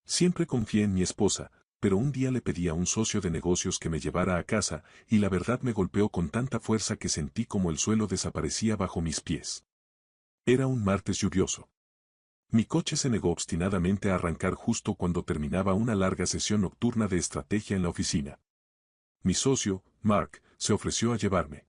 Siempre confié en mi esposa, pero un día le pedí a un socio de negocios que me llevara a casa, y la verdad me golpeó con tanta fuerza que sentí como el suelo desaparecía bajo mis pies. Era un martes lluvioso. Mi coche se negó obstinadamente a arrancar justo cuando terminaba una larga sesión nocturna de estrategia en la oficina. Mi socio, Mark, se ofreció a llevarme.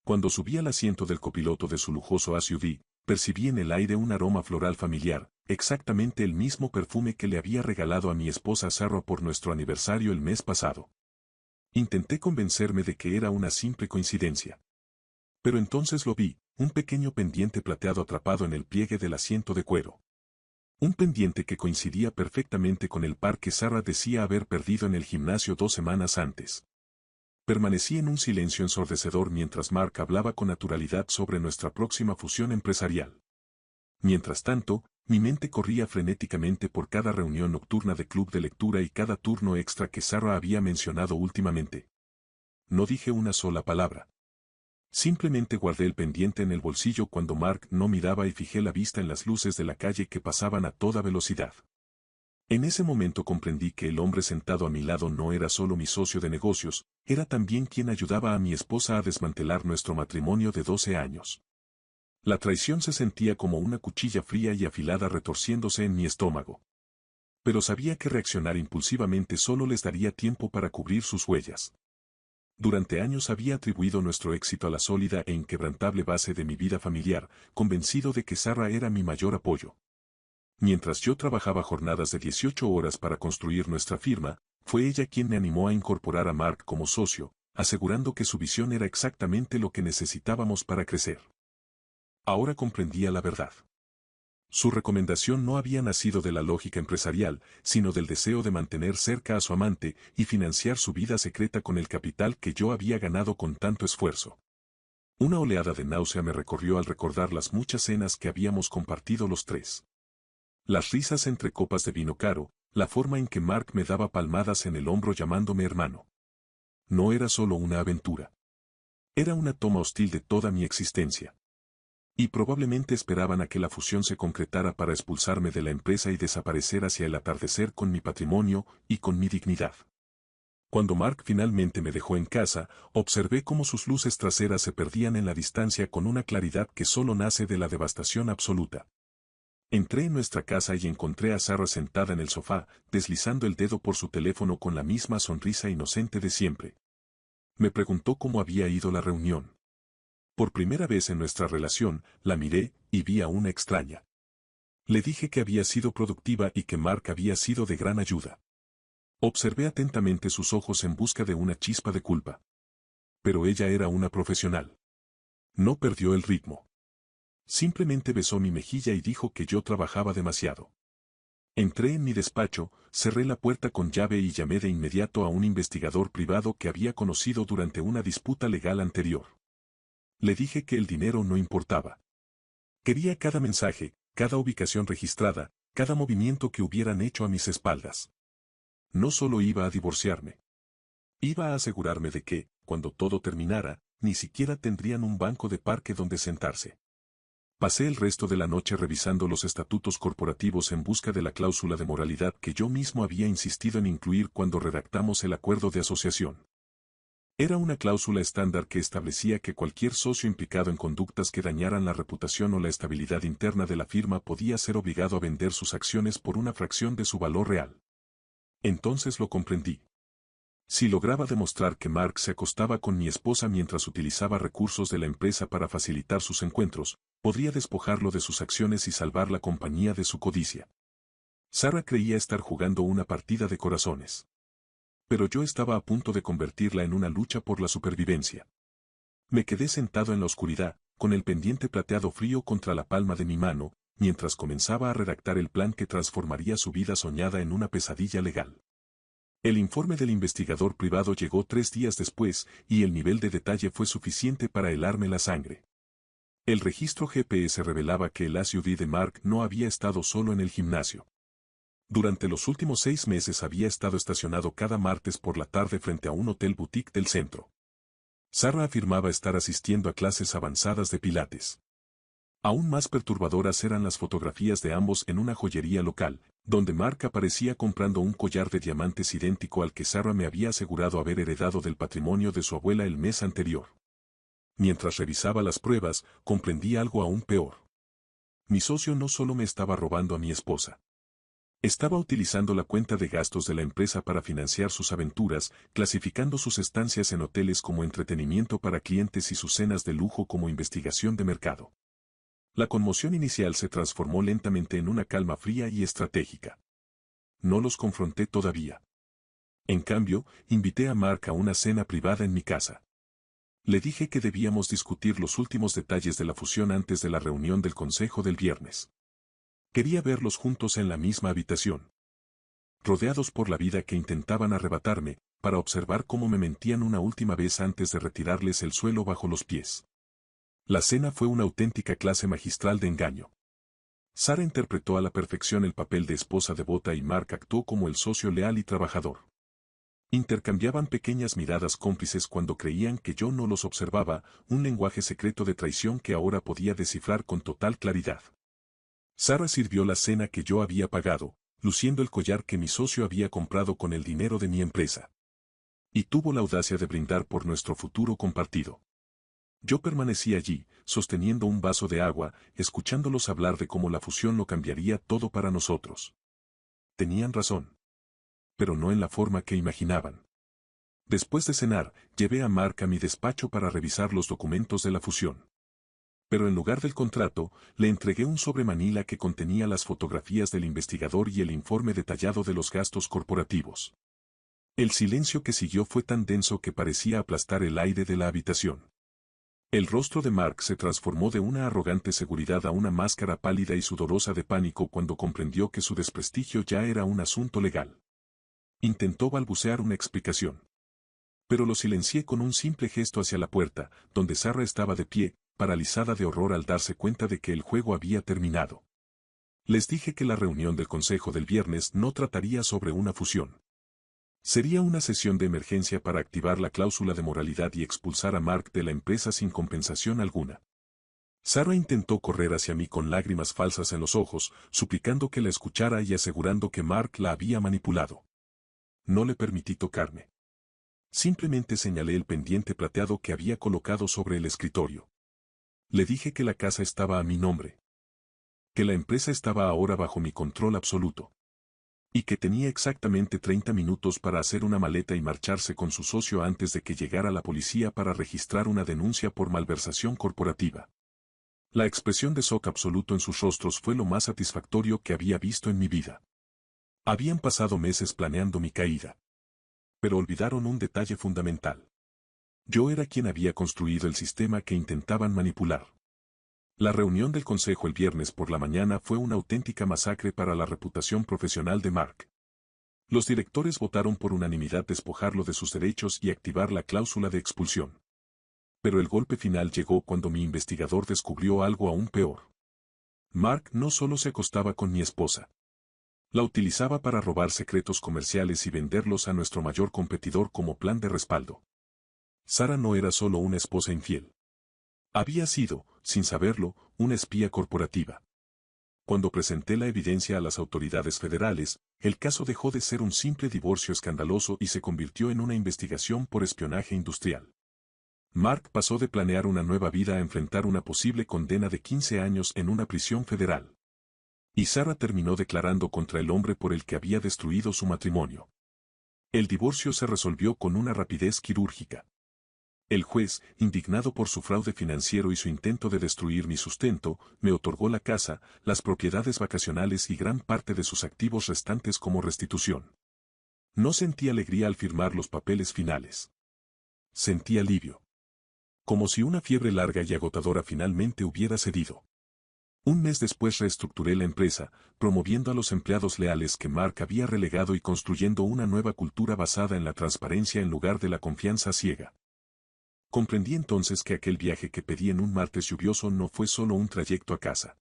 Cuando subí al asiento del copiloto de su lujoso SUV, percibí en el aire un aroma floral familiar, exactamente el mismo perfume que le había regalado a mi esposa Sarah por nuestro aniversario el mes pasado. Intenté convencerme de que era una simple coincidencia. Pero entonces lo vi, un pequeño pendiente plateado atrapado en el pliegue del asiento de cuero. Un pendiente que coincidía perfectamente con el par que Sarah decía haber perdido en el gimnasio 2 semanas antes. Permanecí en un silencio ensordecedor mientras Mark hablaba con naturalidad sobre nuestra próxima fusión empresarial. Mientras tanto, mi mente corría frenéticamente por cada reunión nocturna de club de lectura y cada turno extra que Sarah había mencionado últimamente. No dije una sola palabra. Simplemente guardé el pendiente en el bolsillo cuando Mark no miraba y fijé la vista en las luces de la calle que pasaban a toda velocidad. En ese momento comprendí que el hombre sentado a mi lado no era solo mi socio de negocios, era también quien ayudaba a mi esposa a desmantelar nuestro matrimonio de 12 años. La traición se sentía como una cuchilla fría y afilada retorciéndose en mi estómago. Pero sabía que reaccionar impulsivamente solo les daría tiempo para cubrir sus huellas. Durante años había atribuido nuestro éxito a la sólida e inquebrantable base de mi vida familiar, convencido de que Sarah era mi mayor apoyo. Mientras yo trabajaba jornadas de 18 horas para construir nuestra firma, fue ella quien me animó a incorporar a Mark como socio, asegurando que su visión era exactamente lo que necesitábamos para crecer. Ahora comprendía la verdad. Su recomendación no había nacido de la lógica empresarial, sino del deseo de mantener cerca a su amante y financiar su vida secreta con el capital que yo había ganado con tanto esfuerzo. Una oleada de náusea me recorrió al recordar las muchas cenas que habíamos compartido los tres. Las risas entre copas de vino caro, la forma en que Mark me daba palmadas en el hombro llamándome hermano. No era solo una aventura. Era una toma hostil de toda mi existencia. Y probablemente esperaban a que la fusión se concretara para expulsarme de la empresa y desaparecer hacia el atardecer con mi patrimonio y con mi dignidad. Cuando Mark finalmente me dejó en casa, observé cómo sus luces traseras se perdían en la distancia con una claridad que solo nace de la devastación absoluta. Entré en nuestra casa y encontré a Sarah sentada en el sofá, deslizando el dedo por su teléfono con la misma sonrisa inocente de siempre. Me preguntó cómo había ido la reunión. Por primera vez en nuestra relación, la miré y vi a una extraña. Le dije que había sido productiva y que Mark había sido de gran ayuda. Observé atentamente sus ojos en busca de una chispa de culpa. Pero ella era una profesional. No perdió el ritmo. Simplemente besó mi mejilla y dijo que yo trabajaba demasiado. Entré en mi despacho, cerré la puerta con llave y llamé de inmediato a un investigador privado que había conocido durante una disputa legal anterior. Le dije que el dinero no importaba. Quería cada mensaje, cada ubicación registrada, cada movimiento que hubieran hecho a mis espaldas. No solo iba a divorciarme. Iba a asegurarme de que, cuando todo terminara, ni siquiera tendrían un banco de parque donde sentarse. Pasé el resto de la noche revisando los estatutos corporativos en busca de la cláusula de moralidad que yo mismo había insistido en incluir cuando redactamos el acuerdo de asociación. Era una cláusula estándar que establecía que cualquier socio implicado en conductas que dañaran la reputación o la estabilidad interna de la firma podía ser obligado a vender sus acciones por una fracción de su valor real. Entonces lo comprendí. Si lograba demostrar que Mark se acostaba con mi esposa mientras utilizaba recursos de la empresa para facilitar sus encuentros, podría despojarlo de sus acciones y salvar la compañía de su codicia. Sarah creía estar jugando una partida de corazones. Pero yo estaba a punto de convertirla en una lucha por la supervivencia. Me quedé sentado en la oscuridad, con el pendiente plateado frío contra la palma de mi mano, mientras comenzaba a redactar el plan que transformaría su vida soñada en una pesadilla legal. El informe del investigador privado llegó 3 días después, y el nivel de detalle fue suficiente para helarme la sangre. El registro GPS revelaba que el SUV de Mark no había estado solo en el gimnasio. Durante los últimos 6 meses había estado estacionado cada martes por la tarde frente a un hotel boutique del centro. Sarah afirmaba estar asistiendo a clases avanzadas de pilates. Aún más perturbadoras eran las fotografías de ambos en una joyería local, donde Mark aparecía comprando un collar de diamantes idéntico al que Sarah me había asegurado haber heredado del patrimonio de su abuela el mes anterior. Mientras revisaba las pruebas, comprendí algo aún peor. Mi socio no solo me estaba robando a mi esposa. Estaba utilizando la cuenta de gastos de la empresa para financiar sus aventuras, clasificando sus estancias en hoteles como entretenimiento para clientes y sus cenas de lujo como investigación de mercado. La conmoción inicial se transformó lentamente en una calma fría y estratégica. No los confronté todavía. En cambio, invité a Mark a una cena privada en mi casa. Le dije que debíamos discutir los últimos detalles de la fusión antes de la reunión del consejo del viernes. Quería verlos juntos en la misma habitación, rodeados por la vida que intentaban arrebatarme, para observar cómo me mentían una última vez antes de retirarles el suelo bajo los pies. La cena fue una auténtica clase magistral de engaño. Sarah interpretó a la perfección el papel de esposa devota y Mark actuó como el socio leal y trabajador. Intercambiaban pequeñas miradas cómplices cuando creían que yo no los observaba, un lenguaje secreto de traición que ahora podía descifrar con total claridad. Sarah sirvió la cena que yo había pagado, luciendo el collar que mi socio había comprado con el dinero de mi empresa. Y tuvo la audacia de brindar por nuestro futuro compartido. Yo permanecí allí, sosteniendo un vaso de agua, escuchándolos hablar de cómo la fusión lo cambiaría todo para nosotros. Tenían razón. Pero no en la forma que imaginaban. Después de cenar, llevé a Mark a mi despacho para revisar los documentos de la fusión. Pero en lugar del contrato, le entregué un sobre manila que contenía las fotografías del investigador y el informe detallado de los gastos corporativos. El silencio que siguió fue tan denso que parecía aplastar el aire de la habitación. El rostro de Mark se transformó de una arrogante seguridad a una máscara pálida y sudorosa de pánico cuando comprendió que su desprestigio ya era un asunto legal. Intentó balbucear una explicación. Pero lo silencié con un simple gesto hacia la puerta, donde Sarah estaba de pie, paralizada de horror al darse cuenta de que el juego había terminado. Les dije que la reunión del consejo del viernes no trataría sobre una fusión. Sería una sesión de emergencia para activar la cláusula de moralidad y expulsar a Mark de la empresa sin compensación alguna. Sarah intentó correr hacia mí con lágrimas falsas en los ojos, suplicando que la escuchara y asegurando que Mark la había manipulado. No le permití tocarme. Simplemente señalé el pendiente plateado que había colocado sobre el escritorio. Le dije que la casa estaba a mi nombre. Que la empresa estaba ahora bajo mi control absoluto. Y que tenía exactamente 30 minutos para hacer una maleta y marcharse con su socio antes de que llegara la policía para registrar una denuncia por malversación corporativa. La expresión de shock absoluto en sus rostros fue lo más satisfactorio que había visto en mi vida. Habían pasado meses planeando mi caída. Pero olvidaron un detalle fundamental. Yo era quien había construido el sistema que intentaban manipular. La reunión del consejo el viernes por la mañana fue una auténtica masacre para la reputación profesional de Mark. Los directores votaron por unanimidad despojarlo de sus derechos y activar la cláusula de expulsión. Pero el golpe final llegó cuando mi investigador descubrió algo aún peor. Mark no solo se acostaba con mi esposa. La utilizaba para robar secretos comerciales y venderlos a nuestro mayor competidor como plan de respaldo. Sarah no era solo una esposa infiel. Había sido, sin saberlo, una espía corporativa. Cuando presenté la evidencia a las autoridades federales, el caso dejó de ser un simple divorcio escandaloso y se convirtió en una investigación por espionaje industrial. Mark pasó de planear una nueva vida a enfrentar una posible condena de 15 años en una prisión federal. Y Sarah terminó declarando contra el hombre por el que había destruido su matrimonio. El divorcio se resolvió con una rapidez quirúrgica. El juez, indignado por su fraude financiero y su intento de destruir mi sustento, me otorgó la casa, las propiedades vacacionales y gran parte de sus activos restantes como restitución. No sentí alegría al firmar los papeles finales. Sentí alivio. Como si una fiebre larga y agotadora finalmente hubiera cedido. Un mes después reestructuré la empresa, promoviendo a los empleados leales que Mark había relegado y construyendo una nueva cultura basada en la transparencia en lugar de la confianza ciega. Comprendí entonces que aquel viaje que pedí en un martes lluvioso no fue solo un trayecto a casa.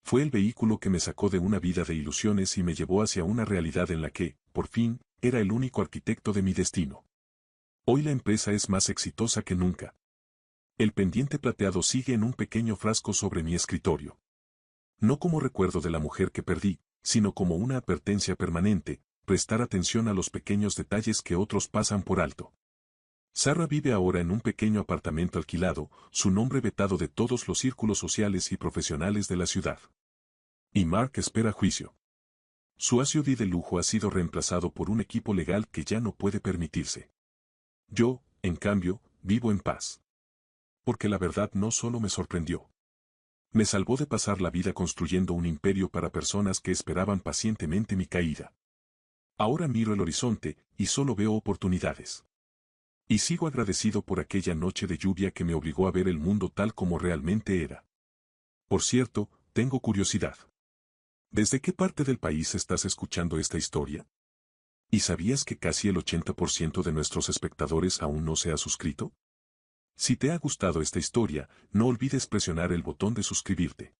Fue el vehículo que me sacó de una vida de ilusiones y me llevó hacia una realidad en la que, por fin, era el único arquitecto de mi destino. Hoy la empresa es más exitosa que nunca. El pendiente plateado sigue en un pequeño frasco sobre mi escritorio. No como recuerdo de la mujer que perdí, sino como una advertencia permanente, prestar atención a los pequeños detalles que otros pasan por alto. Sarah vive ahora en un pequeño apartamento alquilado, su nombre vetado de todos los círculos sociales y profesionales de la ciudad. Y Mark espera juicio. Su SUV de lujo ha sido reemplazado por un equipo legal que ya no puede permitirse. Yo, en cambio, vivo en paz. Porque la verdad no solo me sorprendió. Me salvó de pasar la vida construyendo un imperio para personas que esperaban pacientemente mi caída. Ahora miro el horizonte y solo veo oportunidades. Y sigo agradecido por aquella noche de lluvia que me obligó a ver el mundo tal como realmente era. Por cierto, tengo curiosidad. ¿Desde qué parte del país estás escuchando esta historia? ¿Y sabías que casi el 80% de nuestros espectadores aún no se ha suscrito? Si te ha gustado esta historia, no olvides presionar el botón de suscribirte.